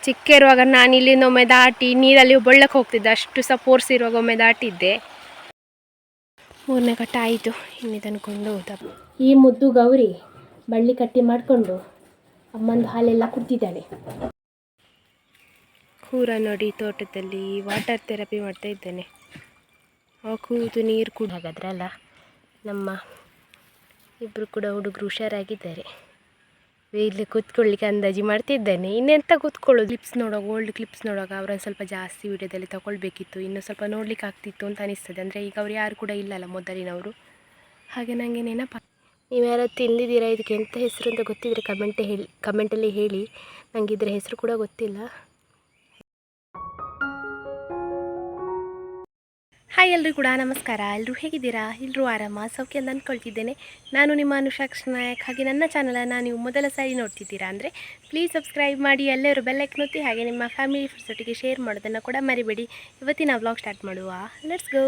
ಚಿಕ್ಕ ಇರುವಾಗ ನಾನು ಇಲ್ಲಿಂದ ಒಮ್ಮೆ ದಾಟಿ ನೀರಲ್ಲಿ ಬಳ್ಳಕ್ಕೆ ಹೋಗ್ತಿದ್ದೆ, ಅಷ್ಟು ಸಹ ಫೋರ್ಸ್ ಇರುವಾಗ ಒಮ್ಮೆ ದಾಟಿದ್ದೆ. 3ನೇ ಕಟ್ಟ ಆಯಿತು, ಇನ್ನಿದನ್ಕೊಂಡು ಹೋದ. ಈ ಮುದ್ದು ಗೌರಿ ಬಳ್ಳಿ ಕಟ್ಟಿ ಮಾಡಿಕೊಂಡು ಅಮ್ಮಂದು ಹಾಲೆಲ್ಲ ಕುಡ್ತಿದ್ದಾಳೆ. ಕೂರ ನೋಡಿ ತೋಟದಲ್ಲಿ ವಾಟರ್ ಥೆರಪಿ ಮಾಡ್ತಾ ಇದ್ದೇನೆ. ಕೂತು ನೀರು ಕೂಡ ಹಾಗಾದ್ರಲ್ಲ. ನಮ್ಮ ಇಬ್ಬರು ಕೂಡ ಹುಡುಗರು ಹುಷಾರಾಗಿದ್ದಾರೆ. ಇಲ್ಲಿ ಕೂತ್ಕೊಳ್ಳಿಕ್ಕೆ ಅಂದಾಜು ಮಾಡ್ತಿದ್ದೇನೆ. ಇನ್ನೆಂತ ಕೂತ್ಕೊಳ್ಳೋದು, ಕ್ಲಿಪ್ಸ್ ನೋಡುವಾಗ, ಓಲ್ಡ್ ಕ್ಲಿಪ್ಸ್ ನೋಡುವಾಗ ಅವರನ್ನು ಸ್ವಲ್ಪ ಜಾಸ್ತಿ ವಿಡಿಯೋದಲ್ಲಿ ತಗೊಳ್ಬೇಕಿತ್ತು, ಇನ್ನೂ ಸ್ವಲ್ಪ ನೋಡ್ಲಿಕ್ಕೆ ಆಗ್ತಿತ್ತು ಅಂತ ಅನಿಸ್ತದೆ. ಅಂದರೆ ಈಗ ಅವ್ರು ಯಾರು ಕೂಡ ಇಲ್ಲಲ್ಲ ಮೊದಲಿನವರು. ಹಾಗೆ ನನಗೆ ನೆನಪ. ನೀವು ಯಾರು ತಿಂದಿದ್ದೀರಾ, ಇದಕ್ಕೆ ಎಂಥ ಹೆಸರು ಅಂತ ಗೊತ್ತಿದ್ದರೆ ಕಮೆಂಟಲ್ಲಿ ಹೇಳಿ. ನನಗೆ ಇದರ ಹೆಸರು ಕೂಡ ಗೊತ್ತಿಲ್ಲ. ಹಾಯ್ ಎಲ್ಲರೂ ಕೂಡ ನಮಸ್ಕಾರ. ಎಲ್ಲರೂ ಹೇಗಿದ್ದೀರಾ? ಎಲ್ಲರೂ ಆರಾಮ ಸೌಖ್ಯ ಅಂತ ಅಂದ್ಕೊಳ್ತಿದ್ದೇನೆ. ನಾನು ನಿಮ್ಮ ಅನುಷಾಕ್ಷ ನಾಯಕ್. ಹಾಗೆ ನನ್ನ ಚಾನಲನ್ನು ನೀವು ಮೊದಲ ಸಾರಿ ನೋಡ್ತಿದ್ದೀರಾ ಅಂದರೆ ಪ್ಲೀಸ್ ಸಬ್ಸ್ಕ್ರೈಬ್ ಮಾಡಿ, ಎಲ್ಲರೂ ಬೆಲ್ಲೈಕನ್ ಒತ್ತಿ, ಹಾಗೆ ನಿಮ್ಮ ಫ್ಯಾಮಿಲಿ ಫ್ರೆಂಡ್ಸೊಟ್ಟಿಗೆ ಶೇರ್ ಮಾಡೋದನ್ನು ಕೂಡ ಮರಿಬೇಡಿ. ಇವತ್ತಿನ ವ್ಲಾಗ್ ಸ್ಟಾರ್ಟ್ ಮಾಡುವ. Let's go.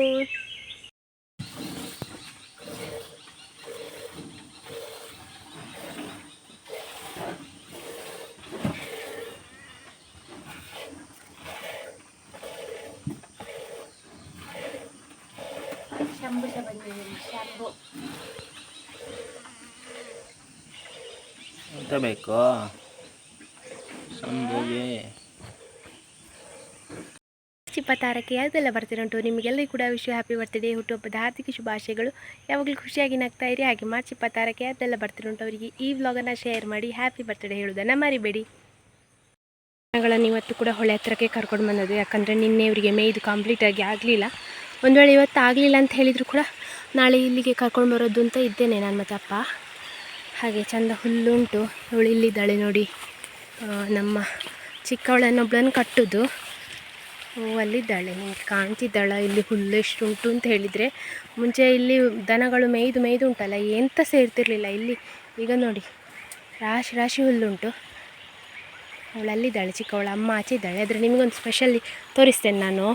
ಎಂತ ಬೇಕು ಸಂಜೆಗೆ? ಚಿಪ್ಪತ್ತಾರಕ್ಕೆ ಯಾವುದೆಲ್ಲ ಬರ್ತಿರುಂಟು ನಿಮಗೆಲ್ಲರಿಗೂ ಕೂಡ ಹ್ಯಾಪಿ ಬರ್ತ್ಡೇ, ಹುಟ್ಟುಹಬ್ಬದ ಹಾರ್ದಿಕ ಶುಭಾಶಯಗಳು. ಯಾವಾಗಲೂ ಖುಷಿಯಾಗಿ ನಗ್ತಾ ಇರಿ. ಹಾಗೆ ಮಾರ್ಚ್ 26ಕ್ಕೆ ಯಾವುದೆಲ್ಲ ಬರ್ತಿರುಂಟು ಅವರಿಗೆ ಈ ವ್ಲಾಗನ್ನು ಶೇರ್ ಮಾಡಿ ಹ್ಯಾಪಿ ಬರ್ತ್ಡೇ ಹೇಳೋದನ್ನು ಮರಿಬೇಡಿ. ಜನಗಳನ್ನು ಇವತ್ತು ಕೂಡ ಹೊಳೆ ಹತ್ರಕ್ಕೆ ಕರ್ಕೊಂಡು ಬಂದದ್ದು, ಯಾಕಂದರೆ ನಿನ್ನೆ ಇವರಿಗೆ ಮೇಯ್ದು ಕಂಪ್ಲೀಟಾಗಿ ಆಗಲಿಲ್ಲ. ಒಂದು ವೇಳೆ ಇವತ್ತು ಆಗಲಿಲ್ಲ ಅಂತ ಹೇಳಿದರೂ ಕೂಡ ನಾಳೆ ಇಲ್ಲಿಗೆ ಕರ್ಕೊಂಡು ಬರೋದು ಅಂತ ಇದ್ದೇನೆ ನಾನು ಮತ್ತು ಅಪ್ಪ. ಹಾಗೆ ಚಂದ ಹುಲ್ಲುಂಟು. ಇವಳು ಇಲ್ಲಿದ್ದಾಳೆ ನೋಡಿ, ನಮ್ಮ ಚಿಕ್ಕವಳನ್ನೊಬ್ಬಳನ್ನು ಕಟ್ಟುದು. ಅಲ್ಲಿದ್ದಾಳೆ, ನಿಮಗೆ ಕಾಣ್ತಿದ್ದಾಳ? ಇಲ್ಲಿ ಹುಲ್ಲು ಎಷ್ಟುಂಟು ಅಂತ ಹೇಳಿದರೆ, ಮುಂಚೆ ಇಲ್ಲಿ ದನಗಳು ಮೇಯ್ದು ಉಂಟಲ್ಲ, ಎಂತ ಸೇರ್ತಿರ್ಲಿಲ್ಲ ಇಲ್ಲಿ. ಈಗ ನೋಡಿ ರಾಶಿ ರಾಶಿ ಹುಲ್ಲುಂಟು. ಅವಳಲ್ಲಿದ್ದಾಳೆ, ಚಿಕ್ಕವಳ ಅಮ್ಮ ಆಚೆ ಇದ್ದಾಳೆ. ಆದರೆ ನಿಮಗೊಂದು ಸ್ಪೆಷಲಿ ತೋರಿಸ್ತೇನೆ ನಾನು.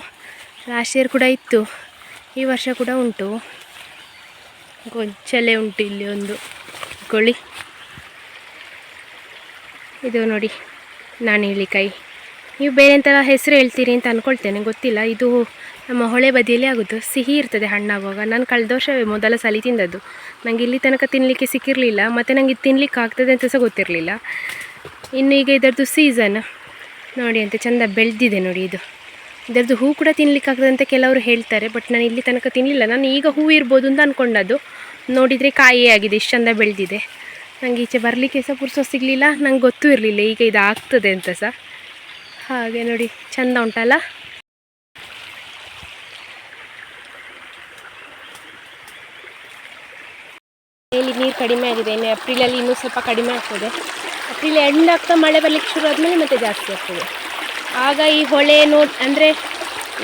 ಲಾಸ್ಟ್ ಇಯರ್ ಕೂಡ ಇತ್ತು, ಈ ವರ್ಷ ಕೂಡ ಉಂಟು. ಗೊಂಚಲೆ ಉಂಟು ಇಲ್ಲಿ ಒಂದು ಗೋಳಿ. ಇದು ನೋಡಿ ನಾಣಿಲಿಕಾಯಿ. ನೀವು ಬೇರೆ ಎಂತೆಲ್ಲ ಹೆಸರು ಹೇಳ್ತೀರಿ ಅಂತ ಅಂದ್ಕೊಳ್ತೇನೆ, ಗೊತ್ತಿಲ್ಲ. ಇದು ನಮ್ಮ ಹೊಳೆ ಬದಿಯಲ್ಲಿ ಆಗೋದು, ಸಿಹಿ ಇರ್ತದೆ ಹಣ್ಣಾಗುವಾಗ. ನಾನು ಕಳೆದ ವರ್ಷವೇ ಮೊದಲ ಸಲ ತಿಂದದ್ದು. ನನಗೆ ಇಲ್ಲಿ ತನಕ ತಿನ್ನಲಿಕ್ಕೆ ಸಿಕ್ಕಿರಲಿಲ್ಲ, ಮತ್ತು ನನಗೆ ಇದು ತಿನ್ನಲಿಕ್ಕೆ ಆಗ್ತದೆ ಅಂತ ಸಹ ಗೊತ್ತಿರಲಿಲ್ಲ. ಇನ್ನು ಈಗ ಇದರದ್ದು ಸೀಸನ್ ನೋಡಿ, ಅಂತ ಚೆಂದ ಬೆಳೆದಿದೆ ನೋಡಿ. ಇದರದ್ದು ಹೂ ಕೂಡ ತಿನ್ನಲಿಕ್ಕೆ ಆಗ್ತದೆ ಅಂತ ಕೆಲವರು ಹೇಳ್ತಾರೆ, ಬಟ್ ನಾನು ಇಲ್ಲಿ ತನಕ ತಿನ್ನಲಿಲ್ಲ. ನಾನು ಈಗ ಹೂ ಇರ್ಬೋದು ಅಂತ ಅಂದ್ಕೊಂಡದ್ದು, ನೋಡಿದರೆ ಕಾಯೇ ಆಗಿದೆ, ಇಷ್ಟು ಚೆಂದ ಬೆಳೆದಿದೆ. ನನಗೆ ಈಚೆ ಬರಲಿಕ್ಕೆ ಸಹ ಪುರ್ಸೊ ಸಿಗಲಿಲ್ಲ, ನಂಗೆ ಗೊತ್ತೂ ಇರಲಿಲ್ಲ ಈಗ ಇದು ಆಗ್ತದೆ ಅಂತ ಸಹ. ಹಾಗೆ ನೋಡಿ ಚೆಂದ ಉಂಟಲ್ಲ. ಇಲ್ಲಿ ನೀರು ಕಡಿಮೆ ಆಗಿದೆ, ಇನ್ನು ಏಪ್ರಿಲಲ್ಲಿ ಇನ್ನೂ ಸ್ವಲ್ಪ ಕಡಿಮೆ ಆಗ್ತದೆ. ಏಪ್ರಿಲ್ ಎಂಡ್ ಆಗ್ತಾ ಮಳೆ ಬರಲಿಕ್ಕೆ ಶುರು ಆದಮೇಲೆ ಮತ್ತೆ ಜಾಸ್ತಿ ಆಗ್ತದೆ. ಆಗ ಈ ಹೊಳೆ ಅಂದರೆ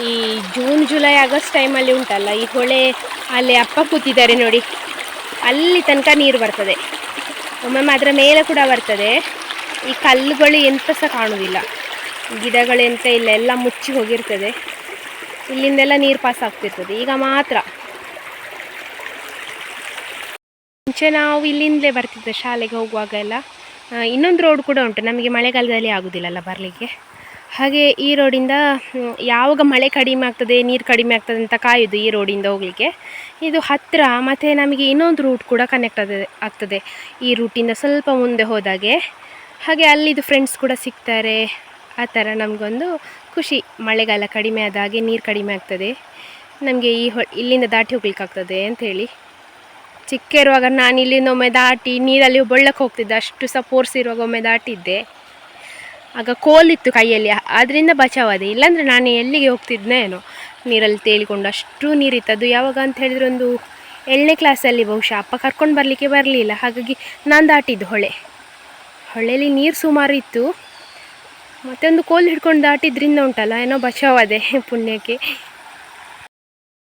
ಈ ಜೂನ್ ಜುಲೈ ಆಗಸ್ಟ್ ಟೈಮಲ್ಲಿ ಉಂಟಲ್ಲ ಈ ಹೊಳೆ, ಅಲ್ಲಿ ಅಪ್ಪ ಕೂತಿದ್ದಾರೆ ನೋಡಿ, ಅಲ್ಲಿ ತನಕ ನೀರು ಬರ್ತದೆ. ಒಮ್ಮೊಮ್ಮೆ ಅದರ ಮೇಲೆ ಕೂಡ ಬರ್ತದೆ. ಈ ಕಲ್ಲುಗಳು ಎಂತ ಸಹ ಕಾಣುವುದಿಲ್ಲ, ಗಿಡಗಳೆಂತ ಇಲ್ಲ, ಎಲ್ಲ ಮುಚ್ಚಿ ಹೋಗಿರ್ತದೆ. ಇಲ್ಲಿಂದೆಲ್ಲ ನೀರು ಪಾಸ್ ಆಗ್ತಿರ್ತದೆ. ಈಗ ಮಾತ್ರ, ಮುಂಚೆ ನಾವು ಇಲ್ಲಿಂದಲೇ ಬರ್ತಿದ್ದೆ ಶಾಲೆಗೆ ಹೋಗುವಾಗ ಎಲ್ಲ. ಇನ್ನೊಂದು ರೋಡ್ ಕೂಡ ಉಂಟು, ನಮಗೆ ಮಳೆಗಾಲದಲ್ಲಿ ಆಗೋದಿಲ್ಲಲ್ಲ ಬರಲಿಕ್ಕೆ. ಹಾಗೆ ಈ ರೋಡಿಂದ ಯಾವಾಗ ಮಳೆ ಕಡಿಮೆ ಆಗ್ತದೆ, ನೀರು ಕಡಿಮೆ ಆಗ್ತದೆ ಅಂತ ಕಾಯೋದು ಈ ರೋಡಿಂದ ಹೋಗಲಿಕ್ಕೆ. ಇದು ಹತ್ತಿರ, ಮತ್ತು ನಮಗೆ ಇನ್ನೊಂದು ರೂಟ್ ಕೂಡ ಕನೆಕ್ಟ್ ಆಗ್ತದೆ ಈ ರೂಟಿಂದ ಸ್ವಲ್ಪ ಮುಂದೆ ಹೋದಾಗೆ. ಹಾಗೆ ಅಲ್ಲಿದು ಫ್ರೆಂಡ್ಸ್ ಕೂಡ ಸಿಗ್ತಾರೆ. ಆ ಥರ ನಮಗೊಂದು ಖುಷಿ. ಮಳೆಗಾಲ ಕಡಿಮೆ ಆದಾಗೆ ನೀರು ಕಡಿಮೆ ಆಗ್ತದೆ, ನಮಗೆ ಇಲ್ಲಿಂದ ದಾಟಿ ಹೋಗ್ಲಿಕ್ಕಾಗ್ತದೆ ಅಂಥೇಳಿ. ಚಿಕ್ಕ ಇರುವಾಗ ನಾನು ಇಲ್ಲಿಂದ ಒಮ್ಮೆ ದಾಟಿ ನೀರಲ್ಲಿ ಬಳ್ಳಕ್ಕೆ ಹೋಗ್ತಿದ್ದೆ, ಅಷ್ಟು ಸಹ ಫೋರ್ಸ್ ಇರುವಾಗ ಒಮ್ಮೆ ದಾಟಿದ್ದೆ. ಆಗ ಕೋಲಿತ್ತು ಕೈಯಲ್ಲಿ, ಅದರಿಂದ ಬಚಾವಾದೆ. ಇಲ್ಲಾಂದರೆ ನಾನು ಎಲ್ಲಿಗೆ ಹೋಗ್ತಿದ್ದೆ ಏನೋ ನೀರಲ್ಲಿ ತೇಲಿಕೊಂಡು. ಅಷ್ಟು ನೀರಿತ್ತು. ಅದು ಯಾವಾಗ ಅಂತ ಹೇಳಿದರೆ ಒಂದು 7ನೇ ಕ್ಲಾಸಲ್ಲಿ ಬಹುಶಃ. ಅಪ್ಪ ಕರ್ಕೊಂಡು ಬರಲಿಲ್ಲ, ಹಾಗಾಗಿ ನಾನು ದಾಟಿದ್ದು ಹೊಳೆಯಲ್ಲಿ ನೀರು ಸುಮಾರು ಇತ್ತು. ಮತ್ತು ಒಂದು ಕೋಲು ಹಿಡ್ಕೊಂಡು ದಾಟಿದ್ರಿಂದ ಉಂಟಲ್ಲ ಏನೋ ಬಚಾವಾದೆ ಪುಣ್ಯಕ್ಕೆ.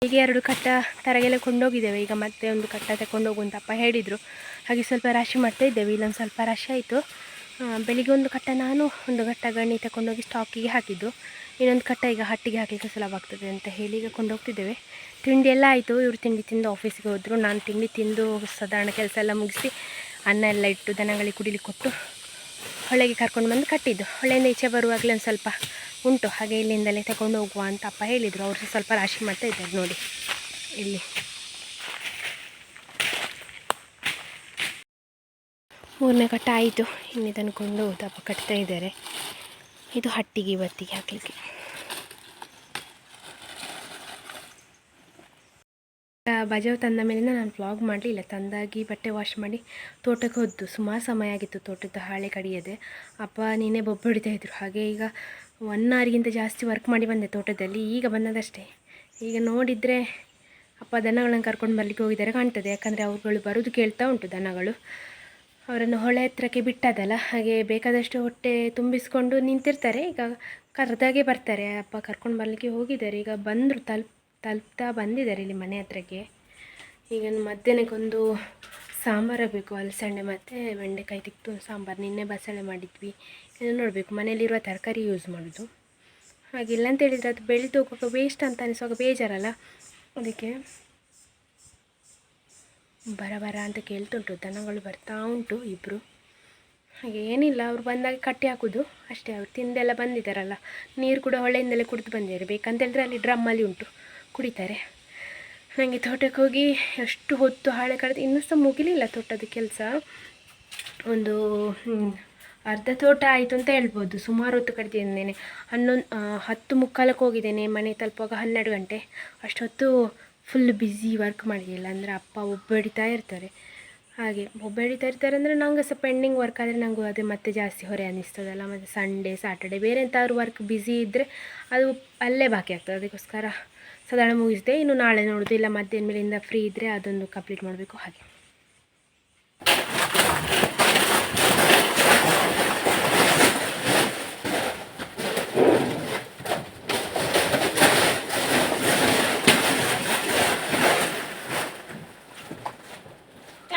ಈಗ 2 ಕಟ್ಟ ತರಗೆಲ್ಲ ಕೊಂಡೋಗಿದ್ದೇವೆ. ಈಗ ಮತ್ತೆ ಒಂದು ಕಟ್ಟ ತಗೊಂಡೋಗು ಅಂತ ಅಪ್ಪ ಹೇಳಿದರು. ಹಾಗೆ ಸ್ವಲ್ಪ ರಾಶಿ ಮಾಡ್ತಾ ಇದ್ದೇವೆ. ಇಲ್ಲೊಂದು ಸ್ವಲ್ಪ ರಾಶಿ ಆಯಿತು. ಬೆಳಿಗ್ಗೆ ಒಂದು ಕಟ್ಟ ನಾನು, ಒಂದು ಕಟ್ಟ ಗಣ್ಣಿ ತಗೊಂಡೋಗಿ ಸ್ಟಾಕಿಗೆ ಹಾಕಿದ್ದು. ಇನ್ನೊಂದು ಕಟ್ಟ ಈಗ ಹಟ್ಟಿಗೆ ಹಾಕಲಿಕ್ಕೆ ಸುಲಭ ಆಗ್ತದೆ ಅಂತ ಹೇಳಿ ಈಗ ಕೊಂಡೋಗ್ತಿದ್ದೇವೆ. ತಿಂಡಿ ಎಲ್ಲ ಆಯಿತು. ಇವರು ತಿಂಡಿ ತಿಂದು ಆಫೀಸಿಗೆ ಹೋದರು. ನಾನು ತಿಂಡಿ ತಿಂದು ಸಾಧಾರಣ ಕೆಲಸ ಎಲ್ಲ ಮುಗಿಸಿ ಅನ್ನ ಎಲ್ಲ ಇಟ್ಟು ದನಗಳಿಗೆ ಕುಡಿಲಿಕ್ಕೆ ಕೊಟ್ಟು ಹೊಳೆಗೆ ಕರ್ಕೊಂಡು ಬಂದು ಕಟ್ಟಿದ್ದು. ಹೊಳೆಯಿಂದ ಈಚೆ ಬರುವಾಗಲೇ ಒಂದು ಸ್ವಲ್ಪ ಉಂಟು, ಹಾಗೆ ಇಲ್ಲಿಂದಲೇ ತಗೊಂಡು ಹೋಗುವ ಅಂತ ಅಪ್ಪ ಹೇಳಿದರು. ಅವರು ಸ್ವಲ್ಪ ರಾಶಿ ಮಾಡ್ತಾ ಇದ್ದಾರೆ ನೋಡಿ ಇಲ್ಲಿ. ಮೂರನೇ ಕಟ್ಟ ಆಯಿತು, ಇನ್ನು ಇದನ್ನು ಕೊಂಡು ದಪ್ಪ ಕಟ್ತಾ ಇದ್ದಾರೆ. ಇದು ಹಟ್ಟಿಗೆ ಬತ್ತಿಗೆ ಹಾಕಲಿಕ್ಕೆ. ಬಜಾವ್ ತಂದ ಮೇಲಿಂದ ನಾನು ವ್ಲಾಗ್ ಮಾಡಲಿಲ್ಲ. ತಂದಾಗಿ ಬಟ್ಟೆ ವಾಶ್ ಮಾಡಿ ತೋಟಕ್ಕೆ ಹೋದ್ದು. ಸುಮಾರು ಸಮಯ ಆಗಿತ್ತು ತೋಟದ ಹಾಳೆ ಕಡಿಯದೆ. ಅಪ್ಪ ನೀನೇ ಬೊಬ್ಬೆ ಹೊಡಿತಾಯಿದ್ರು. ಹಾಗೆ ಈಗ 1 ಅವರ್ಗಿಂತ ಜಾಸ್ತಿ ವರ್ಕ್ ಮಾಡಿ ಬಂದೆ ತೋಟದಲ್ಲಿ. ಈಗ ಬಂದದಷ್ಟೇ. ಈಗ ನೋಡಿದರೆ ಅಪ್ಪ ದನಗಳನ್ನು ಕರ್ಕೊಂಡು ಬರಲಿಕ್ಕೆ ಹೋಗಿದ್ದಾರೆ ಕಾಣ್ತದೆ. ಯಾಕಂದರೆ ಅವುಗಳು ಬರೋದು ಕೇಳ್ತಾ ಉಂಟು ದನಗಳು. ಅವರನ್ನು ಹೊಳೆ ಹತ್ರಕ್ಕೆ ಬಿಟ್ಟದಲ್ಲ, ಹಾಗೆ ಬೇಕಾದಷ್ಟು ಹೊಟ್ಟೆ ತುಂಬಿಸ್ಕೊಂಡು ನಿಂತಿರ್ತಾರೆ. ಈಗ ಕರೆದಾಗೆ ಬರ್ತಾರೆ. ಅಪ್ಪ ಕರ್ಕೊಂಡು ಬರಲಿಕ್ಕೆ ಹೋಗಿದ್ದಾರೆ. ಈಗ ಬಂದರು, ತಲುಪ್ತಾ ಬಂದಿದ್ದಾರೆ ಇಲ್ಲಿ ಮನೆ ಹತ್ರಕ್ಕೆ. ಈಗ ಮಧ್ಯಾಹ್ನಕ್ಕೊಂದು ಸಾಂಬಾರು ಬೇಕು, ಅಲಸಂಡೆ ಮತ್ತು ಬೆಂಡೆಕಾಯಿ ತಿಕ್ತು ಸಾಂಬಾರು. ನಿನ್ನೆ ಬಸಳೆ ಮಾಡಿದ್ವಿ. ಇನ್ನು ನೋಡಬೇಕು, ಮನೆಯಲ್ಲಿರುವ ತರಕಾರಿ ಯೂಸ್ ಮಾಡೋದು. ಹಾಗಿಲ್ಲ ಅಂತೇಳಿದರೆ ಅದು ಬೆಳೆದು ಹೋಗುವಾಗ ವೇಸ್ಟ್ ಅಂತ ಅನಿಸುವಾಗ ಬೇಜಾರಲ್ಲ, ಅದಕ್ಕೆ ಬರ ಅಂತ ಕೇಳ್ತುಂಟು. ದನಗಳು ಬರ್ತಾ ಉಂಟು ಇಬ್ಬರು. ಹಾಗೆ ಏನಿಲ್ಲ, ಅವ್ರು ಬಂದಾಗ ಕಟ್ಟಿ ಹಾಕೋದು ಅಷ್ಟೇ. ಅವ್ರು ತಿಂದೆಲ್ಲ ಬಂದಿದ್ದಾರಲ್ಲ, ನೀರು ಕೂಡ ಹೊಳೆಯಿಂದಲೇ ಕುಡಿದು ಬಂದಿದ್ದಾರೆ. ಬೇಕಂತೇಳಿದ್ರೆ ಅಲ್ಲಿ ಡ್ರಮ್ಮಲ್ಲಿ ಉಂಟು, ಕುಡಿತಾರೆ. ನನಗೆ ತೋಟಕ್ಕೆ ಹೋಗಿ ಎಷ್ಟು ಹೊತ್ತು ಹಾಳೆ ಕಳೆದು ಇನ್ನೂ ಸಹ ಮುಗಿಲಿಲ್ಲ ತೋಟದ ಕೆಲಸ. ಒಂದು ಅರ್ಧ ತೋಟ ಆಯಿತು ಅಂತ ಹೇಳ್ಬೋದು. ಸುಮಾರು ಹೊತ್ತು ಕಡ್ದಿದ್ದೇನೆ. 10:45 ಹೋಗಿದ್ದೇನೆ. ಮನೆ ತಲುಪುವಾಗ 12 ಗಂಟೆ. ಅಷ್ಟೊತ್ತು ಫುಲ್ ಬ್ಯುಸಿ ವರ್ಕ್ ಮಾಡಿದ್ದಿಲ್ಲ. ಅಂದರೆ ಅಪ್ಪ ಒಬ್ಬಡಿತಾ ಇರ್ತಾರೆ. ಹಾಗೆ ಒಬ್ಬಡಿತಾ ಇರ್ತಾರೆ ಅಂದರೆ ನಂಗೆ ಸಹ ಪೆಂಡಿಂಗ್ ವರ್ಕ್ ಆದರೆ ನನಗೂ ಅದೇ ಮತ್ತೆ ಜಾಸ್ತಿ ಹೊರೆ ಅನ್ನಿಸ್ತದಲ್ಲ. ಮತ್ತು ಸಂಡೇ ಸ್ಯಾಟರ್ಡೆ ಬೇರೆ ಎಂತಾದ್ರು ವರ್ಕ್ ಬ್ಯುಸಿ ಇದ್ದರೆ ಅದು ಅಲ್ಲೇ ಬಾಕಿ ಆಗ್ತದೆ. ಅದಕ್ಕೋಸ್ಕರ ಸಾಧಾರಣ ಮುಗಿಸಿದೆ. ಇನ್ನು ನಾಳೆ ನೋಡೋದು, ಇಲ್ಲ ಮಧ್ಯಾಹ್ನ ಮೇಲಿಂದ ಫ್ರೀ ಇದ್ದರೆ ಅದೊಂದು ಕಂಪ್ಲೀಟ್ ಮಾಡಬೇಕು. ಹಾಗೆ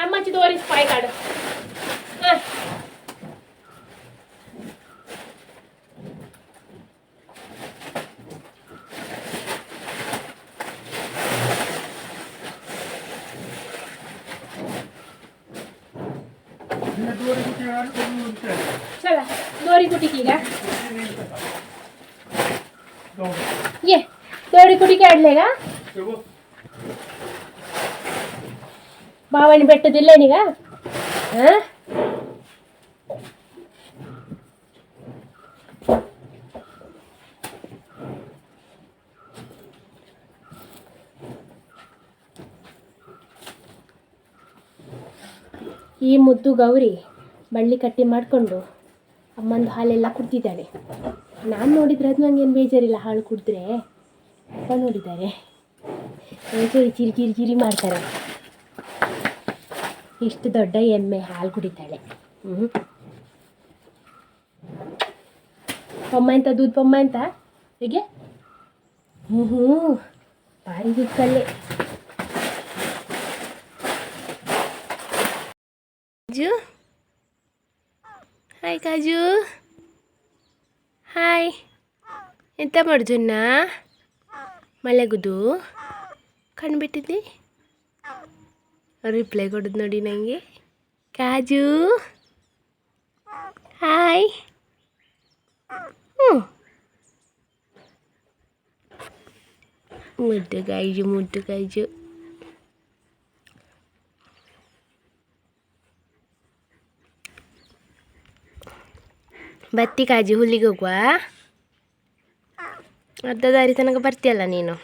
ಅಮ್ಮಚ್ಚಿ ತೋರಿಸಿ ಪಾಯ್ ಕಾಡು. चला दोरी कुटी की का ये दोरी कुटी काढले का बाबाने भेटदिಲ್ಲ ನೀಗ ಈ ಮುದ್ದು ಗೌರಿ ಬಳ್ಳಿ ಕಟ್ಟಿ ಮಾಡಿಕೊಂಡು ಅಮ್ಮಂದು ಹಾಲೆಲ್ಲ ಕುಡ್ತಿದ್ದಾಳೆ. ನಾನು ನೋಡಿದರೆ ಅದು ನನಗೇನು ಬೇಜಾರಿಲ್ಲ, ಹಾಲು ಕುಡಿದ್ರೆ. ಅಪ್ಪ ನೋಡಿದ್ದಾರೆ ಚಿರಿ ಮಾಡ್ತಾರೆ. ಇಷ್ಟು ದೊಡ್ಡ ಎಮ್ಮೆ ಹಾಲು ಕುಡಿತಾಳೆ. ಪೊಮ್ಮ ಅಂತ ದೂದ್ ಪೊಮ್ಮ ಅಂತ ಹೀಗೆ ಭಾರಿ ದಿಕ್ಕಲ್ಲೇ. ಕಾಜು ಹಾಯ್ ಕಾಜು ಹಾಯ್. ಎಂತ ಮಾಡುದನ್ನ ಮಲಗುದು ಕಂಡುಬಿಟ್ಟಿದ್ದಿ. ರಿಪ್ಲೈ ಕೊಡೋದು ನೋಡಿ ನನಗೆ. ಕಾಜು ಹಾಯ್. ಮುದ್ದು ಕಾಜು. ಬತ್ತಿ ಕಾಜು, ಹುಲ್ಲಿಗೆ ಹೋಗುವ. ಅರ್ಧ ದಾರಿ ತನಕ ಬರ್ತೀಯಲ್ಲ ನೀನು.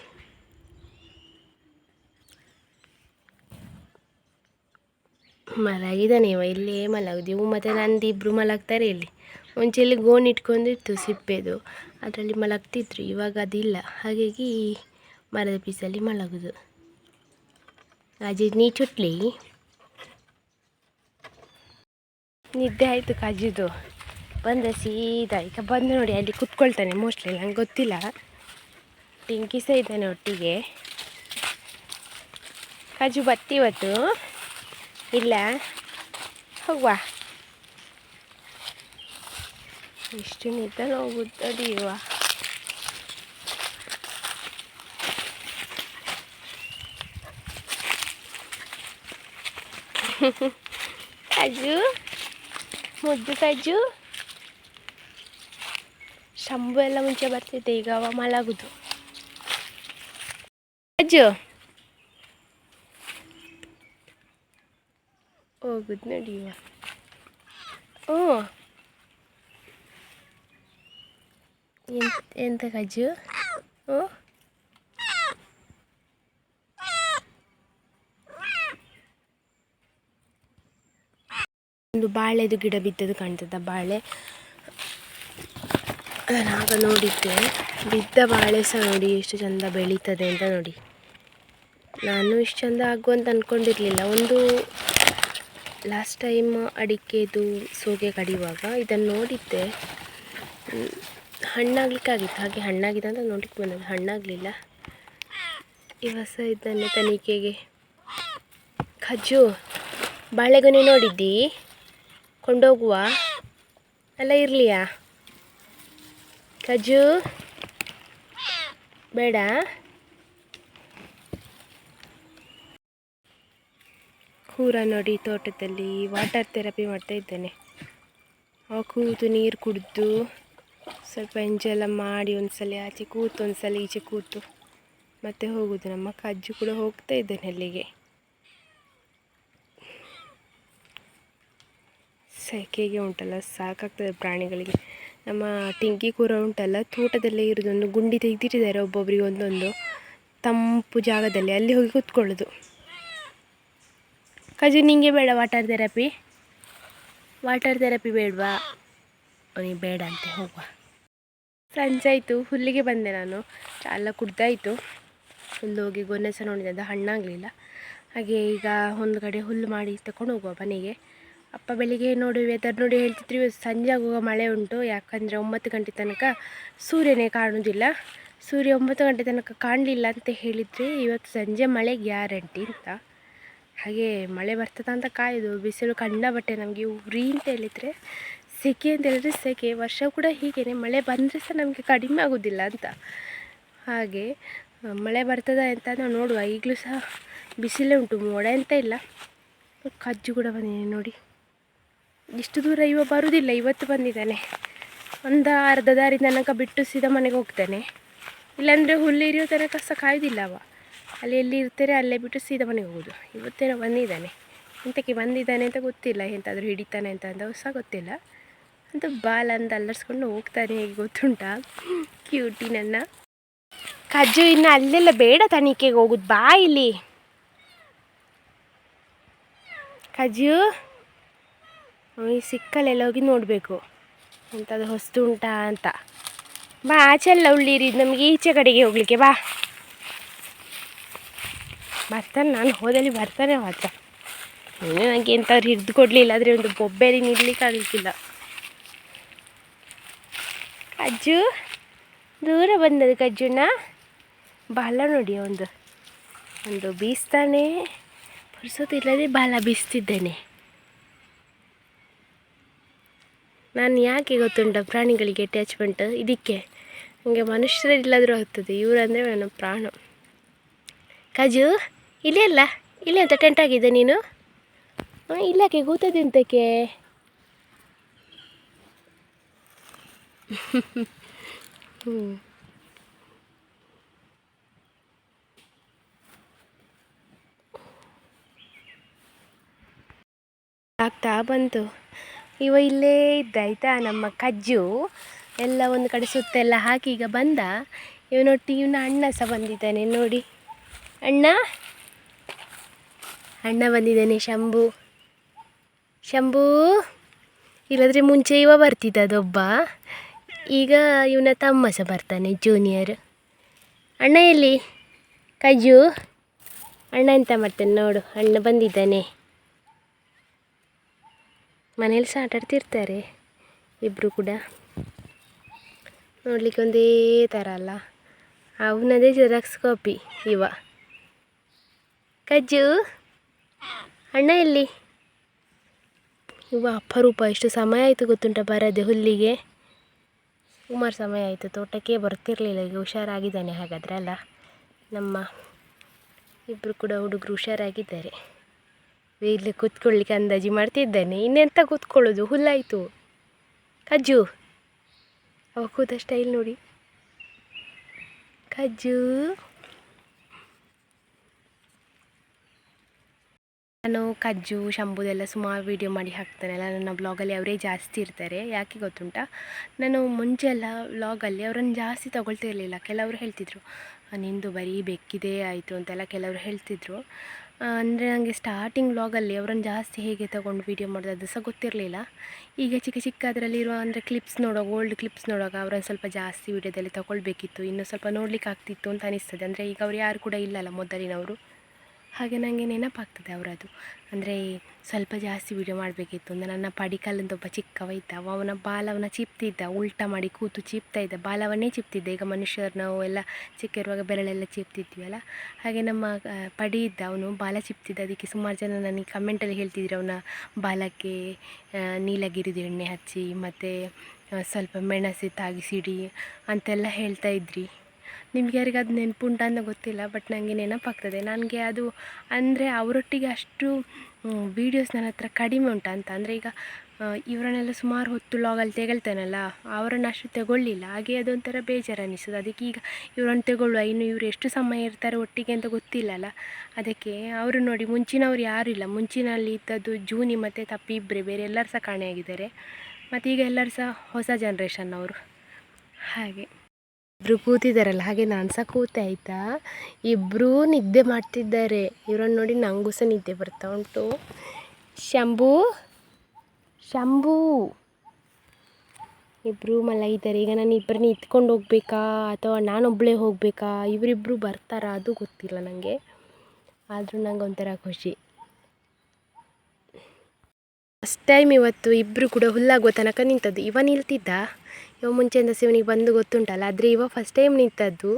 ಮಲಗಿದ್ದಾನೆ ಇವ, ಇಲ್ಲೇ ಮಲಗುದು. ಇವು ಮತ್ತು ನಂದು ಇಬ್ಬರು ಮಲಗ್ತಾರೆ ಇಲ್ಲಿ. ಮುಂಚೆಯಲ್ಲಿ ಗೋಣಿ ಇಟ್ಕೊಂಡಿತ್ತು ಸಿಪ್ಪೆದು, ಅದರಲ್ಲಿ ಮಲಗ್ತಿದ್ರು. ಇವಾಗ ಅದಿಲ್ಲ, ಹಾಗಾಗಿ ಮರದ ಪೀಸಲ್ಲಿ ಮಲಗುದು. ಕಾಜು ನೀ ಚುಟ್ಲಿ. ನಿದ್ದೆ ಆಯಿತು ಕಾಜುದು. ಬಂದ ಸೀದಾ ಈಗ ಬಂದು ನೋಡಿ ಅಲ್ಲಿ ಕುತ್ಕೊಳ್ತಾನೆ ಮೋಸ್ಟ್ಲಿ, ನಂಗೆ ಗೊತ್ತಿಲ್ಲ. ಟಿಂಕಿ ಸಹ ಇದ್ದಾನೆ ಒಟ್ಟಿಗೆ. ಕಾಜು ಬತ್ತಿ ಇವತ್ತು ಇಲ್ಲ ಹೋಗುವ. ಇಷ್ಟು ನಿದ್ದೆ ಹೋಗುತ್ತದೀವ. ಕಾಜು ಮುದ್ದು ಕಾಜು ಶಂಭು ಎಲ್ಲ ಮುಂಚೆ ಬರ್ತಿದ್ದೆ, ಈಗ ಅವ ಮಲಗುದು. ಅಜ್ಜು ಹೋಗುದು ನಡಿಯುವ. ಎಂತ ಕಜ್ಜು? ಒಂದು ಬಾಳೆದು ಗಿಡ ಬಿದ್ದದು ಕಾಣ್ತದ. ಬಾಳೆ ನಾಗ ನೋಡಿದ್ದೆ, ಬಿದ್ದ ಬಾಳೆ ಸಹ ನೋಡಿ ಎಷ್ಟು ಚಂದ ಬೆಳೀತದೆ ಅಂತ ನೋಡಿ. ನಾನು ಇಷ್ಟು ಚಂದ ಆಗುವಂತ ಅಂದ್ಕೊಂಡಿರಲಿಲ್ಲ. ಒಂದು ಲಾಸ್ಟ್ ಟೈಮ್ ಅಡಿಕೆದು ಸೋಗೆ ಕಡಿಯುವಾಗ ಇದನ್ನು ನೋಡಿದ್ದೆ, ಹಣ್ಣಾಗಲಿಕ್ಕಾಗಿತ್ತು. ಹಾಗೆ ಹಣ್ಣಾಗಿದೆ ಅಂತ ನೋಡ್ಲಿಕ್ಕೆ ಬಂದದ್ದು, ಹಣ್ಣಾಗಲಿಲ್ಲ. ಇವಾಗ ಸಹ ಇದನ್ನೇ ತನಿಖೆಗೆ. ಕಜ್ಜು ಬಾಳೆಗೊನೆ ನೋಡಿದ್ದಿ? ಕೊಂಡೋಗುವ ಅಲ್ಲ, ಇರಲಿಯಾ ಕಜ್ಜು? ಬೇಡ. ಕೂರ ನೋಡಿ ತೋಟದಲ್ಲಿ ವಾಟರ್ ಥೆರಪಿ ಮಾಡ್ತಾ ಇದ್ದೇನೆ. ಕೂತು ನೀರು ಕುಡಿದು ಸ್ವಲ್ಪ ಎಂಜೆಲ್ಲ ಮಾಡಿ, ಒಂದ್ಸಲ ಆಚೆ ಕೂತು ಒಂದ್ಸಲ ಈಚೆ ಕೂತು ಮತ್ತೆ ಹೋಗೋದು. ನಮ್ಮ ಕಜ್ಜು ಕೂಡ ಹೋಗ್ತಾ ಇದ್ದೇನೆ ಅಲ್ಲಿಗೆ. ಸೆಕೆಗೆ ಉಂಟಲ್ಲ ಸಾಕಾಗ್ತದೆ ಪ್ರಾಣಿಗಳಿಗೆ. ನಮ್ಮ ಟಿಂಕಿ ಕೂರ ಉಂಟಲ್ಲ, ತೋಟದಲ್ಲೇ ಇರೋದು. ಒಂದು ಗುಂಡಿ ತೆಗೆದಿಟ್ಟಿದ್ದಾರೆ ಒಬ್ಬೊಬ್ಬರಿಗೆ ಒಂದೊಂದು ತಂಪು ಜಾಗದಲ್ಲಿ, ಅಲ್ಲಿ ಹೋಗಿ ಕೂತ್ಕೊಳ್ಳೋದು. ಕಜ್ಜು ನಿಂಗೆ ಬೇಡ ವಾಟರ್ ಥೆರಪಿ? ವಾಟರ್ ಥೆರಪಿ ಬೇಡವಾ? ಅವನಿಗೆ ಬೇಡ ಅಂತೆ, ಹೋಗುವ. ಸಂಜೆ ಆಯಿತು, ಹುಲ್ಲಿಗೆ ಬಂದೆ ನಾನು. ಎಲ್ಲ ಕುಡ್ದಾಯಿತು. ಹುಲ್ಲು ಹೋಗಿ ಗೊನೆ ಸಹ ನೋಡಿದೆ, ಅದು ಹಣ್ಣಾಗಲಿಲ್ಲ. ಹಾಗೆ ಈಗ ಒಂದು ಕಡೆ ಹುಲ್ಲು ಮಾಡಿ ತಗೊಂಡು ಹೋಗುವ ಮನೆಗೆ. ಅಪ್ಪ ಬೆಳಿಗ್ಗೆ ನೋಡಿ ವೆದರ್ ನೋಡಿ ಹೇಳ್ತಿದ್ರು ಇವತ್ತು ಸಂಜೆ ಆಗುವಾಗ ಮಳೆ ಉಂಟು, ಯಾಕಂದರೆ 9 ಗಂಟೆ ತನಕ ಸೂರ್ಯನೇ ಕಾಣೋದಿಲ್ಲ. ಸೂರ್ಯ 9 ಗಂಟೆ ತನಕ ಕಾಣಲಿಲ್ಲ ಅಂತ ಹೇಳಿದರೆ ಇವತ್ತು ಸಂಜೆ ಮಳೆ ಗ್ಯಾರಂಟಿ ಅಂತ. ಹಾಗೆ ಮಳೆ ಬರ್ತದ ಅಂತ ಕಾಯೋದು. ಬಿಸಿಲು ಕಂಡಬಟ್ಟೆ ನಮಗೆ ಉರಿ ಅಂತ ಹೇಳಿದರೆ, ಸೆಕೆ ಅಂತ ಹೇಳಿದ್ರೆ ಸೆಕೆ. ವರ್ಷ ಕೂಡ ಹೀಗೇ, ಮಳೆ ಬಂದರೆ ಸಹ ನಮಗೆ ಕಡಿಮೆ ಆಗೋದಿಲ್ಲ ಅಂತ. ಹಾಗೆ ಮಳೆ ಬರ್ತದ ಅಂತ ನಾವು ನೋಡುವ. ಈಗಲೂ ಸಹ ಬಿಸಿಲೇ ಉಂಟು, ಮೋಡ ಅಂತ ಇಲ್ಲ. ಕಜ್ಜು ಕೂಡ ಬಂದಿದೆ ನೋಡಿ. ಇಷ್ಟು ದೂರ ಇವ ಬರುವುದಿಲ್ಲ, ಇವತ್ತು ಬಂದಿದ್ದಾನೆ. ಒಂದು ಅರ್ಧ ದಾರಿ ತನಕ ಬಿಟ್ಟು ಸೀದಾ ಮನೆಗೆ ಹೋಗ್ತಾನೆ. ಇಲ್ಲಾಂದರೆ ಹುಲ್ಲು ಇರಿಯೋ ತನಕ ಸಹ ಕಾಯೋದಿಲ್ಲ ಅವ. ಅಲ್ಲಿ ಎಲ್ಲಿ ಇರ್ತಾರೆ ಅಲ್ಲೇ ಬಿಟ್ಟು ಸೀದಾ ಮನೆಗೆ ಹೋಗೋದು. ಇವತ್ತೇನೋ ಬಂದಿದ್ದಾನೆ. ಎಂತಕ್ಕೆ ಬಂದಿದ್ದಾನೆ ಅಂತ ಗೊತ್ತಿಲ್ಲ, ಎಂತಾದರೂ ಹಿಡಿತಾನೆ ಅಂತ ಸಹ ಗೊತ್ತಿಲ್ಲ. ಅಂತ ಬಾಲ್ ಅಂತ ಅಲ್ಲರ್ಸ್ಕೊಂಡು ಹೋಗ್ತಾನೆ, ಹೇಗೆ ಗೊತ್ತುಂಟಾ ಕ್ಯೂಟಿ ನನ್ನ ಕಜ್ಜು. ಇನ್ನು ಅಲ್ಲೆಲ್ಲ ಬೇಡ ತನಿಖೆಗೆ ಹೋಗೋದು, ಬಾ ಇಲ್ಲಿ ಕಜ್ಜು. ಈ ಸಿಕ್ಕಲೆಲ್ಲ ಹೋಗಿ ನೋಡಬೇಕು ಎಂಥದ್ದು ಹೊಸ್ತು ಉಂಟಾ ಅಂತ. ಬಾ, ಆಚೆಲ್ಲ ಉಳ್ಳಿರಿದ್ದು ನಮಗೆ ಈಚೆ ಕಡೆಗೆ ಹೋಗಲಿಕ್ಕೆ ಬಾ. ಬರ್ತಾನೆ, ನಾನು ಹೋದಲ್ಲಿ ಬರ್ತಾನೆ ಮಾತ್ರ. ಇನ್ನು ನನಗೆ ಎಂಥವ್ರು ಹಿಡಿದು ಕೊಡಲಿಲ್ಲ, ಆದರೆ ಒಂದು ಬೊಬ್ಬೆಲಿ ನಿಡ್ಲಿಕ್ಕೆ ಆಗಲಿಕ್ಕಿಲ್ಲ. ಕಜ್ಜು ದೂರ ಬಂದದ್ದು ಕಜ್ಜುನ. ಬಾಲ ನೋಡಿ, ಒಂದು ಬೀಸ್ತಾನೆ, ಪುರ್ಸೊತ್ತಿಲ್ಲದೆ ಬಾಲ ಬೀಸ್ತಿದ್ದೇನೆ. ನಾನು ಯಾಕೆ ಗೊತ್ತುಂಟ ಪ್ರಾಣಿಗಳಿಗೆ ಅಟ್ಯಾಚ್ಮೆಂಟ್ ಇದಕ್ಕೆ. ನನಗೆ ಮನುಷ್ಯರಿಲ್ಲಾದರೂ ಆಗ್ತದೆ, ಇವರಂದರೆ ನನ್ನ ಪ್ರಾಣ. ಕಜ್ಜು ಇಲ್ಲಿ ಅಲ್ಲ, ಇಲ್ಲಿ ಅಂತ ಟೆಂಟ್ ಆಗಿದೆ ನೀನು. ಇಲ್ಲಕ್ಕೆ ಕೂತದ್ದು ಎಂತಕ್ಕೆ? ಆಗ್ತಾ ಬಂತು. ಇವ ಇಲ್ಲೇ ಇದ್ದಾಯ್ತಾ ನಮ್ಮ ಕಜ್ಜು. ಎಲ್ಲ ಒಂದು ಕಡೆ ಸುತ್ತೆಲ್ಲ ಹಾಕಿ ಈಗ ಬಂದ. ಇವನೊಟ್ಟಿಗೆ ಇವನ ಅಣ್ಣ ಸಹ ಬಂದಿದ್ದಾನೆ ನೋಡಿ. ಅಣ್ಣ ಬಂದಿದ್ದಾನೆ, ಶಂಭು. ಇಲ್ಲದ್ರೆ ಮುಂಚೆ ಇವ ಬರ್ತಿದ್ದ ಅದೊಬ್ಬ, ಈಗ ಇವನ ತಮ್ಮ ಸಹ ಬರ್ತಾನೆ, ಜೂನಿಯರ್. ಅಣ್ಣ ಎಲ್ಲಿ ಕಜ್ಜು? ಅಣ್ಣ ಎಂತ ಮಾಡ್ತಾನೆ ನೋಡು, ಅಣ್ಣ ಬಂದಿದ್ದಾನೆ. ಮನೇಲಿ ಸಹ ಆಟಾಡ್ತಿರ್ತಾರೆ ಇಬ್ಬರು ಕೂಡ. ನೋಡಲಿಕ್ಕೆ ಒಂದೇ ಥರ ಅಲ್ಲ. ಅವನದೇ ಜೆರಾಕ್ಸ್ ಕಾಪಿ ಇವ. ಕಜ್ಜು ಅಣ್ಣ ಎಲ್ಲಿ? ಇವ ಅಪರೂಪ. ಎಷ್ಟು ಸಮಯ ಆಯಿತು ಗೊತ್ತುಂಟ ಬರದೆ ಹುಲ್ಲಿಗೆ. ಸುಮಾರು ಸಮಯ ಆಯಿತು, ತೋಟಕ್ಕೆ ಬರ್ತಿರಲಿಲ್ಲ. ಈಗ ಹುಷಾರಾಗಿದ್ದಾನೆ ಹಾಗಾದರೆ ಅಲ್ಲ. ನಮ್ಮ ಇಬ್ಬರು ಕೂಡ ಹುಡುಗರು ಹುಷಾರಾಗಿದ್ದಾರೆ. ಇಲ್ಲಿ ಕೂತ್ಕೊಳ್ಳಿಕ್ಕೆ ಅಂದಾಜು ಮಾಡ್ತಿದ್ದಾನೆ. ಇನ್ನೆಂತ ಕೂತ್ಕೊಳ್ಳೋದು, ಹುಲ್ಲಾಯಿತು. ಕಜ್ಜು ಅವ ಕೂತ ಸ್ಟೈಲ್ ನೋಡಿ. ಕಜ್ಜು ನಾನು ಕಜ್ಜು ಶಂಭುದೆಲ್ಲ ಸುಮಾರು ವೀಡಿಯೋ ಮಾಡಿ ಹಾಕ್ತಾನಲ್ಲ, ನನ್ನ ಬ್ಲಾಗಲ್ಲಿ ಅವರೇ ಜಾಸ್ತಿ ಇರ್ತಾರೆ. ಯಾಕೆ ಗೊತ್ತುಂಟ, ನಾನು ಮುಂಚೆ ಎಲ್ಲ ವ್ಲಾಗಲ್ಲಿ ಅವರನ್ನು ಜಾಸ್ತಿ ತೊಗೊಳ್ತಿರಲಿಲ್ಲ. ಕೆಲವರು ಹೇಳ್ತಿದ್ರು ನಿಂದು ಬರೀ ಬೆಕ್ಕಿದೆ ಆಯಿತು ಅಂತೆಲ್ಲ ಕೆಲವರು ಹೇಳ್ತಿದ್ರು. ಅಂದರೆ ನನಗೆ ಸ್ಟಾರ್ಟಿಂಗ್ ವ್ಲಾಗಲ್ಲಿ ಅವರನ್ನು ಜಾಸ್ತಿ ಹೇಗೆ ತೊಗೊಂಡು ವೀಡಿಯೋ ಮಾಡೋದು ಅದು ಸಹ ಗೊತ್ತಿರಲಿಲ್ಲ. ಈಗ ಚಿಕ್ಕ ಚಿಕ್ಕ ಅದರಲ್ಲಿರುವ ಅಂದರೆ ಕ್ಲಿಪ್ಸ್ ನೋಡುವಾಗ, ಓಲ್ಡ್ ಕ್ಲಿಪ್ಸ್ ನೋಡುವಾಗ ಅವರನ್ನು ಸ್ವಲ್ಪ ಜಾಸ್ತಿ ವೀಡಿಯೋದಲ್ಲಿ ತೊಗೊಳ್ಬೇಕಿತ್ತು, ಇನ್ನೂ ಸ್ವಲ್ಪ ನೋಡಲಿಕ್ಕೆ ಆಗ್ತಿತ್ತು ಅಂತ ಅನಿಸ್ತದೆ. ಅಂದರೆ ಈಗ ಅವ್ರು ಯಾರು ಕೂಡ ಇಲ್ಲಲ್ಲ ಮೊದಲಿನವರು, ಹಾಗೆ ನನಗೆ ನೆನಪಾಗ್ತದೆ ಅವರದು. ಅಂದರೆ ಸ್ವಲ್ಪ ಜಾಸ್ತಿ ವೀಡಿಯೋ ಮಾಡಬೇಕಿತ್ತು. ಅಂದರೆ ನನ್ನ ಪಡಿಕಲ್ಲಿಂದ ಒಬ್ಬ ಚಿಕ್ಕವ ಇದ್ದ, ಅವನ ಬಾಲವನ್ನು ಚಿಪ್ತಿದ್ದ, ಉಲ್ಟಾ ಮಾಡಿ ಕೂತು ಚಿಪ್ತಾ ಇದ್ದ, ಬಾಲವನ್ನೇ ಚಿಪ್ತಿದ್ದ. ಈಗ ಮನುಷ್ಯರು ನಾವು ಎಲ್ಲ ಚಿಕ್ಕ ಇರುವಾಗ ಬೆರಳೆಲ್ಲ ಚಿಪ್ತಿದ್ವಲ್ಲ, ಹಾಗೆ ನಮ್ಮ ಪಡಿ ಇದ್ದ, ಅವನು ಬಾಲ ಚಿಪ್ತಿದ್ದ. ಅದಕ್ಕೆ ಸುಮಾರು ಜನ ನನಗೆ ಕಮೆಂಟಲ್ಲಿ ಹೇಳ್ತಿದ್ರು ಅವನ ಬಾಲಕ್ಕೆ ನೀಲಗಿರಿದು ಎಣ್ಣೆ ಹಚ್ಚಿ ಮತ್ತು ಸ್ವಲ್ಪ ಮೆಣಸು ತಾಗಿಸಿಡಿ ಅಂತೆಲ್ಲ ಹೇಳ್ತಾ ಇದ್ರಿ. ನಿಮ್ಗೆ ಯಾರಿಗೆ ಅದು ನೆನಪುಂಟ ಅಂತ ಗೊತ್ತಿಲ್ಲ, ಬಟ್ ನನಗೆ ನೆನಪಾಗ್ತದೆ. ನನಗೆ ಅದು ಅಂದರೆ ಅವರೊಟ್ಟಿಗೆ ಅಷ್ಟು ವೀಡಿಯೋಸ್ ನನ್ನ ಹತ್ರ ಕಡಿಮೆ ಉಂಟು ಅಂತ. ಅಂದರೆ ಈಗ ಇವರನ್ನೆಲ್ಲ ಸುಮಾರು ಹೊತ್ತು ಲಾಗಲ್ಲಿ ತೆಗೊಳ್ತೇನಲ್ಲ, ಅವರನ್ನು ಅಷ್ಟು ತೆಗೊಳ್ಳಿಲ್ಲ. ಹಾಗೆ ಅದೊಂಥರ ಬೇಜಾರು ಅನ್ನಿಸೋದು. ಅದಕ್ಕೆ ಈಗ ಇವರನ್ನು ತೆಗೊಳ್ಳುವ, ಇನ್ನು ಇವರು ಎಷ್ಟು ಸಮಯ ಇರ್ತಾರೆ ಒಟ್ಟಿಗೆ ಅಂತ ಗೊತ್ತಿಲ್ಲಲ್ಲ. ಅದಕ್ಕೆ ಅವರು ನೋಡಿ, ಮುಂಚಿನವ್ರು ಯಾರೂ ಇಲ್ಲ. ಮುಂಚಿನಲ್ಲಿ ಇದ್ದದ್ದು ಜೂನಿ ಮತ್ತು ತಪ್ಪಿ ಇಬ್ಬರೇ, ಬೇರೆ ಎಲ್ಲರೂ ಸಹ ಕಾಣೆಯಾಗಿದ್ದಾರೆ. ಮತ್ತು ಈಗ ಎಲ್ಲರೂ ಸಹ ಹೊಸ ಜನ್ರೇಷನ್ನವರು. ಹಾಗೆ ಇಬ್ಬರು ಕೂತಿದ್ದಾರಲ್ಲ, ಹಾಗೆ ನಾನು ಸಹ ಕೂತೆ ಆಯಿತಾ. ಇಬ್ಬರೂ ನಿದ್ದೆ ಮಾಡ್ತಿದ್ದಾರೆ. ಇವರನ್ನು ನೋಡಿ ನನಗೂ ಸಹ ನಿದ್ದೆ ಬರ್ತಾ ಉಂಟು. ಶಂಭು ಶಂಭು ಇಬ್ಬರು ಮಲಗಿದ್ದಾರೆ. ಈಗ ನಾನು ಇಬ್ಬರನ್ನ ಎತ್ಕೊಂಡು ಹೋಗ್ಬೇಕಾ ಅಥವಾ ನಾನೊಬ್ಬಳೇ ಹೋಗಬೇಕಾ, ಇವರಿಬ್ಬರು ಬರ್ತಾರಾ ಅದು ಗೊತ್ತಿಲ್ಲ ನನಗೆ. ಆದರೂ ನಂಗೆ ಒಂಥರ ಖುಷಿ. ಫಸ್ಟ್ ಟೈಮ್ ಇವತ್ತು ಇಬ್ಬರು ಕೂಡ ಹುಲ್ಲಾಗುವ ತನಕ ನಿಂತದ್ದು. ಇವ ನಿಲ್ತಿದ್ದ, ಇವ ಮುಂಚೆಯಿಂದ ಇವನಿಗೆ ಬಂದು ಗೊತ್ತುಂಟಲ್ಲ, ಆದರೆ ಇವ ಫಸ್ಟ್ ಟೈಮ್ ನಿಂತದ್ದು.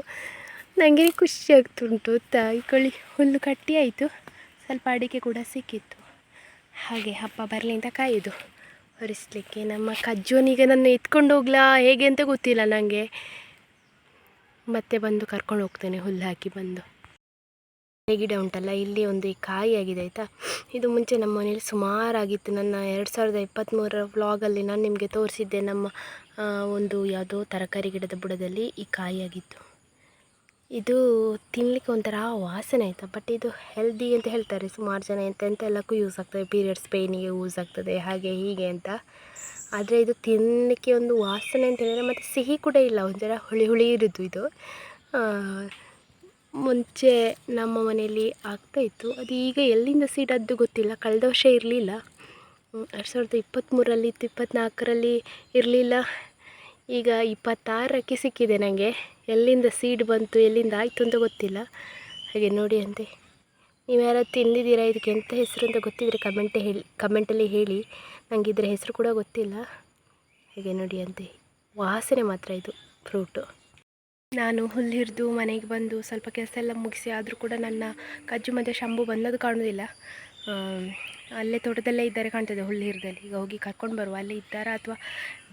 ನನಗೆ ಖುಷಿ ಆಗ್ತುಂಟು ಗೊತ್ತಾ. ಇಕೊಳ್ಳಿ, ಹುಲ್ಲು ಕಟ್ಟಿ ಆಯಿತು, ಸ್ವಲ್ಪ ಅಡಿಕೆ ಕೂಡ ಸಿಕ್ಕಿತ್ತು. ಹಾಗೆ ಹಬ್ಬ ಬರಲಿ ಅಂತ ಕಾಯೋದು ಹೊರಿಸಲಿಕ್ಕೆ. ನಮ್ಮ ಕಜ್ಜೋನಿಗೆ ನನ್ನ ಎತ್ಕೊಂಡು ಹೋಗ್ಲಾ ಹೇಗೆ ಅಂತ ಗೊತ್ತಿಲ್ಲ ನನಗೆ. ಮತ್ತೆ ಬಂದು ಕರ್ಕೊಂಡು ಹೋಗ್ತೇನೆ ಹುಲ್ಲು ಹಾಕಿ ಬಂದು. ಗಿಡ ಉಂಟಲ್ಲ, ಇಲ್ಲಿ ಒಂದು ಕಾಯಿ ಆಗಿದೆ ಆಯಿತಾ. ಇದು ಮುಂಚೆ ನಮ್ಮ ಮನೇಲಿ ಸುಮಾರಾಗಿತ್ತು. ನನ್ನ 2023 ವ್ಲಾಗಲ್ಲಿ ನಾನು ನಿಮಗೆ ತೋರಿಸಿದ್ದೆ. ನಮ್ಮ ಒಂದು ಯಾವುದೋ ತರಕಾರಿ ಗಿಡದ ಬುಡದಲ್ಲಿ ಈ ಕಾಯಿ ಆಗಿತ್ತು. ಇದು ತಿನ್ನಲಿಕ್ಕೆ ಒಂಥರ ವಾಸನೆ ಆಯಿತಾ. ಬಟ್ ಇದು ಹೆಲ್ದಿ ಅಂತ ಹೇಳ್ತಾರೆ ಸುಮಾರು ಜನ. ಎಂತೆಲ್ಲಕ್ಕೂ ಯೂಸ್ ಆಗ್ತದೆ, ಪೀರಿಯಡ್ಸ್ ಪೇಯ್ನಿಗೆ ಯೂಸ್ ಆಗ್ತದೆ, ಹಾಗೆ ಹೀಗೆ ಅಂತ. ಆದರೆ ಇದು ತಿನ್ನಲಿಕ್ಕೆ ಒಂದು ವಾಸನೆ ಅಂತ ಹೇಳಿದರೆ, ಮತ್ತು ಸಿಹಿ ಕೂಡ ಇಲ್ಲ, ಒಂಥರ ಹುಳಿ ಹುಳಿ ಇರೋದು ಇದು. ಮುಂಚೆ ನಮ್ಮ ಮನೆಯಲ್ಲಿ ಆಗ್ತಾಯಿತ್ತು. ಅದು ಈಗ ಎಲ್ಲಿಂದ ಸೀಡದ್ದು ಗೊತ್ತಿಲ್ಲ. ಕಳೆದ ವರ್ಷ ಇರಲಿಲ್ಲ, 2023 ಇತ್ತು, 24ರಲ್ಲಿ ಇರಲಿಲ್ಲ. ಈಗ 26ಕ್ಕೆ ಸಿಕ್ಕಿದೆ ನನಗೆ. ಎಲ್ಲಿಂದ ಸೀಡ್ ಬಂತು, ಎಲ್ಲಿಂದ ಆಯಿತು ಅಂತ ಗೊತ್ತಿಲ್ಲ. ಹಾಗೆ ನೋಡಿ ಅಂತೆ. ನೀವು ಯಾರಾದ್ರು ತಿಂದಿದ್ದೀರಾ, ಇದಕ್ಕೆ ಎಂಥ ಹೆಸರು ಅಂತ ಗೊತ್ತಿದ್ದರೆ ಕಮೆಂಟಲ್ಲಿ ಹೇಳಿ. ನನಗೆ ಇದರ ಹೆಸರು ಕೂಡ ಗೊತ್ತಿಲ್ಲ. ಹಾಗೆ ನೋಡಿ ಅಂತೆ, ವಾಸನೆ ಮಾತ್ರ ಇದು ಫ್ರೂಟು. ನಾನು ಹುಲ್ಲು ಹಿರಿದು ಮನೆಗೆ ಬಂದು ಸ್ವಲ್ಪ ಕೆಲಸ ಎಲ್ಲ ಮುಗಿಸಿ ಆದರೂ ಕೂಡ ನನ್ನ ಕಜ್ಜು ಮತ್ತು ಶಂಭು ಬಂದದ್ದು ಕಾಣೋದಿಲ್ಲ. ಅಲ್ಲೇ ತೋಟದಲ್ಲೇ ಇದ್ದಾರೆ ಕಾಣ್ತದೆ, ಹುಲ್ಲು ಹಿರಿದಲ್ಲಿ. ಈಗ ಹೋಗಿ ಕರ್ಕೊಂಡು ಬರುವ. ಅಲ್ಲೇ ಇದ್ದಾರಾ ಅಥವಾ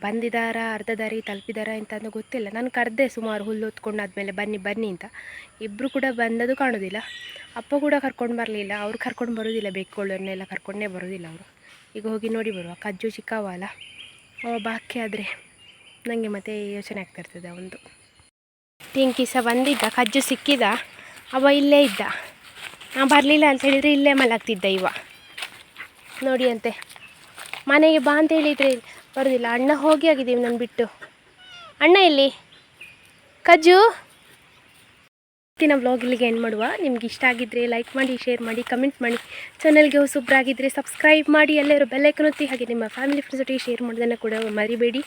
ಬಂದಿದ್ದಾರಾ, ಅರ್ಧ ದಾರಿ ತಲುಪಿದಾರಾ ಅಂತ ಗೊತ್ತಿಲ್ಲ. ನಾನು ಕರೆದೆ ಸುಮಾರು ಹುಲ್ಲು ಹೊತ್ಕೊಂಡು ಆದಮೇಲೆ ಬನ್ನಿ ಬನ್ನಿ ಅಂತ. ಇಬ್ಬರು ಕೂಡ ಬಂದದ್ದು ಕಾಣೋದಿಲ್ಲ. ಅಪ್ಪ ಕೂಡ ಕರ್ಕೊಂಡು ಬರಲಿಲ್ಲ. ಅವ್ರು ಕರ್ಕೊಂಡು ಬರೋದಿಲ್ಲ, ಬೆಕ್ಕುಗಳನ್ನೆಲ್ಲ ಕರ್ಕೊಂಡೇ ಬರೋದಿಲ್ಲ ಅವರು. ಈಗ ಹೋಗಿ ನೋಡಿ ಬರುವ. ಕಜ್ಜು ಚಿಕ್ಕವ ಅಲ್ಲ, ಅವ ಬಾಕಿ ಆದರೆ ನನಗೆ ಮತ್ತೆ ಯೋಚನೆ ಆಗ್ತಾಯಿರ್ತದೆ ಒಂದು. ಟಿಂಕಿ ಸಹ ಬಂದಿದ್ದ, ಕಜ್ಜು ಸಿಕ್ಕಿದ, ಅವ ಇಲ್ಲೇ ಇದ್ದ. ನಾ ಬರಲಿಲ್ಲ ಅಂತ ಹೇಳಿದರೆ ಇಲ್ಲೇ ಮಲಗ್ತಿದ್ದ ಇವ. ನೋಡಿ ಅಂತೆ, ಮನೆಗೆ ಬಾ ಅಂತ ಹೇಳಿದರೆ ಬರೋದಿಲ್ಲ. ಅಣ್ಣ ಹೋಗಿ ಆಗಿದ್ದೀವಿ ನಾನು ಬಿಟ್ಟು. ಅಣ್ಣ ಎಲ್ಲಿ? ಕಜ್ಜು. ಇವತ್ತಿನ ವ್ಲಾಗ್ ಇಲ್ಲಿಗೆ ಎಂಡ್ ಮಾಡುವ. ನಿಮ್ಗೆ ಇಷ್ಟ ಆಗಿದ್ದರೆ ಲೈಕ್ ಮಾಡಿ, ಶೇರ್ ಮಾಡಿ, ಕಮೆಂಟ್ ಮಾಡಿ. ಚಾನಲ್ಗೆ ಹೊಸಬ್ರಾಗಿದ್ದರೆ ಸಬ್ಸ್ಕ್ರೈಬ್ ಮಾಡಿ, ಎಲ್ಲರೂ ಬೆಲ್ಲೈಕನ್ ಒತ್ತಿ. ಹಾಗೆ ನಿಮ್ಮ ಫ್ಯಾಮಿಲಿ ಫ್ರೆಂಡ್ಸ್ ಒಟ್ಟಿಗೆ ಶೇರ್ ಮಾಡೋದನ್ನು ಕೂಡ ಮರಿಬೇಡಿ.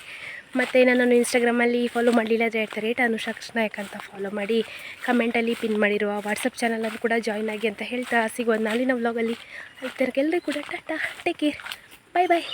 ಮತ್ತು ನನ್ನನ್ನು ಇನ್ಸ್ಟಾಗ್ರಾಮಲ್ಲಿ ಫಾಲೋ ಮಾಡಲಿಲ್ಲ ಅಂದರೆ @ಅನುಷಾ ಕೃಷ್ಣನಾಯಕ್ ಅಂತ ಫಾಲೋ ಮಾಡಿ. ಕಮೆಂಟಲ್ಲಿ ಪಿನ್ ಮಾಡಿರುವ ವಾಟ್ಸಪ್ ಚಾನಲನ್ನು ಕೂಡ ಜಾಯ್ನ್ ಆಗಿ ಅಂತ ಹೇಳ್ತಾ ಸಿಗುವ ನಾಳಿನ ವ್ಲಾಗಲ್ಲಿ. ಅಲ್ಲಿ ತನಕ ಎಲ್ಲರಿಗೂ ಕೂಡ ಟಾಟಾ, ಟೇಕ್ ಕೇರ್, ಬಾಯ್ ಬಾಯ್.